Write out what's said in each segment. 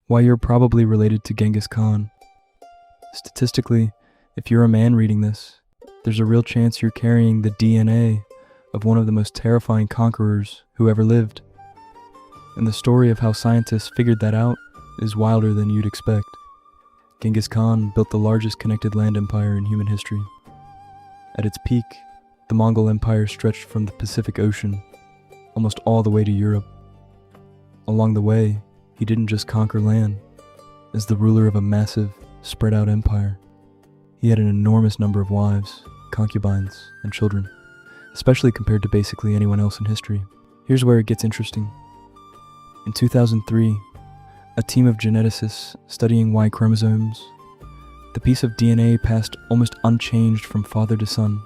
why you're probably related to Genghis Khan. Statistically, if you're a man reading this, there's a real chance you're carrying the DNA of one of the most terrifying conquerors who ever lived. And the story of how scientists figured that out is wilder than you'd expect. Genghis Khan built the largest connected land empire in human history. At its peak, the Mongol Empire stretched from the Pacific Ocean almost all the way to Europe. Along the way, he didn't just conquer land. As the ruler of a massive, spread-out empire, he had an enormous number of wives, concubines, and children, especially compared to basically anyone else in history. Here's where it gets interesting. In 2003, a team of geneticists studying Y chromosomes, the piece of DNA passed almost unchanged from father to son,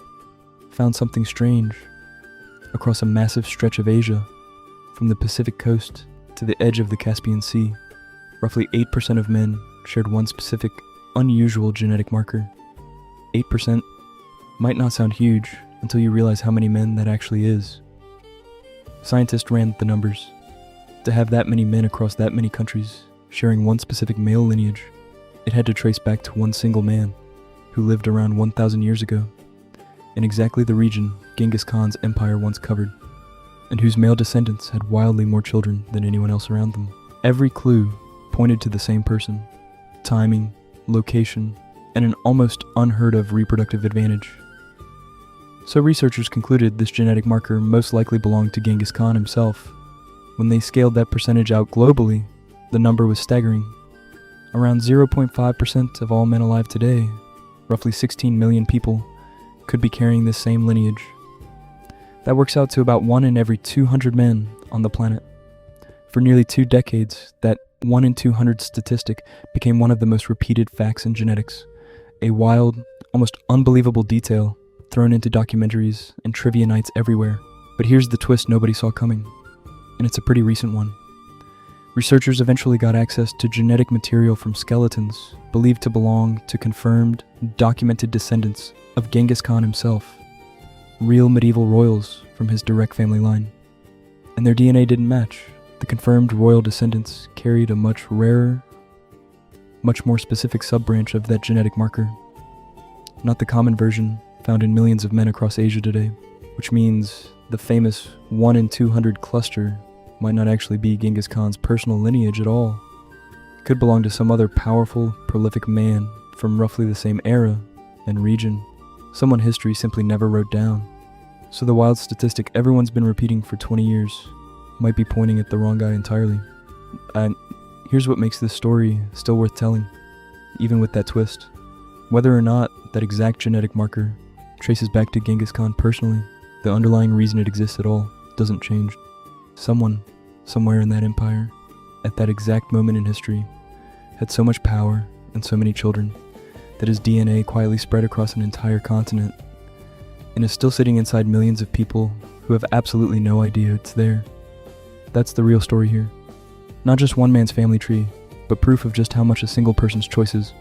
found something strange. Across a massive stretch of Asia, from the Pacific coast to the edge of the Caspian Sea, roughly 8% of men shared one specific, unusual genetic marker. 8% might not sound huge until you realize how many men that actually is. Scientists ran the numbers. To have that many men across that many countries sharing one specific male lineage, it had to trace back to one single man who lived around 1,000 years ago, in exactly the region Genghis Khan's empire once covered, and whose male descendants had wildly more children than anyone else around them. Every clue pointed to the same person: timing, location, and an almost unheard of reproductive advantage. So researchers concluded this genetic marker most likely belonged to Genghis Khan himself. When they scaled that percentage out globally, the number was staggering. Around 0.5% of all men alive today, roughly 16 million people, could be carrying this same lineage. That works out to about 1 in every 200 men on the planet. For nearly 2 decades, that 1 in 200 statistic became one of the most repeated facts in genetics, a wild, almost unbelievable detail thrown into documentaries and trivia nights everywhere. But here's the twist nobody saw coming, and it's a pretty recent one. Researchers eventually got access to genetic material from skeletons believed to belong to confirmed, documented descendants of Genghis Khan himself, real medieval royals from his direct family line. And their DNA didn't match. The confirmed royal descendants carried a much rarer, much more specific sub-branch of that genetic marker, not the common version found in millions of men across Asia today, which means the famous 1 in 200 cluster might not actually be Genghis Khan's personal lineage at all. It could belong to some other powerful, prolific man from roughly the same era and region, someone history simply never wrote down. So the wild statistic everyone's been repeating for 20 years might be pointing at the wrong guy entirely. And here's what makes this story still worth telling, even with that twist. Whether or not that exact genetic marker traces back to Genghis Khan personally, the underlying reason it exists at all doesn't change. Someone, somewhere in that empire, at that exact moment in history, had so much power and so many children that his DNA quietly spread across an entire continent and is still sitting inside millions of people who have absolutely no idea it's there. That's the real story here. Not just one man's family tree, but proof of just how much a single person's choices,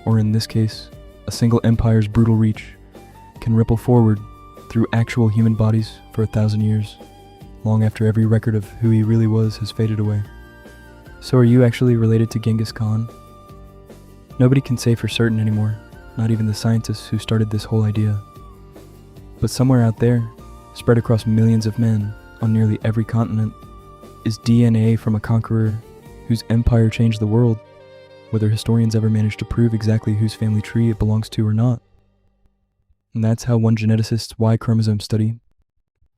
or in this case, a single empire's brutal reach, can ripple forward through actual human bodies for 1,000 years, long after every record of who he really was has faded away. So are you actually related to Genghis Khan? Nobody can say for certain anymore, not even the scientists who started this whole idea. But somewhere out there, spread across millions of men on nearly every continent, is DNA from a conqueror whose empire changed the world, whether historians ever managed to prove exactly whose family tree it belongs to or not. And that's how one geneticist's Y chromosome study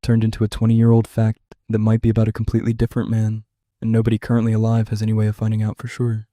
turned into a 20-year-old fact that might be about a completely different man, and nobody currently alive has any way of finding out for sure.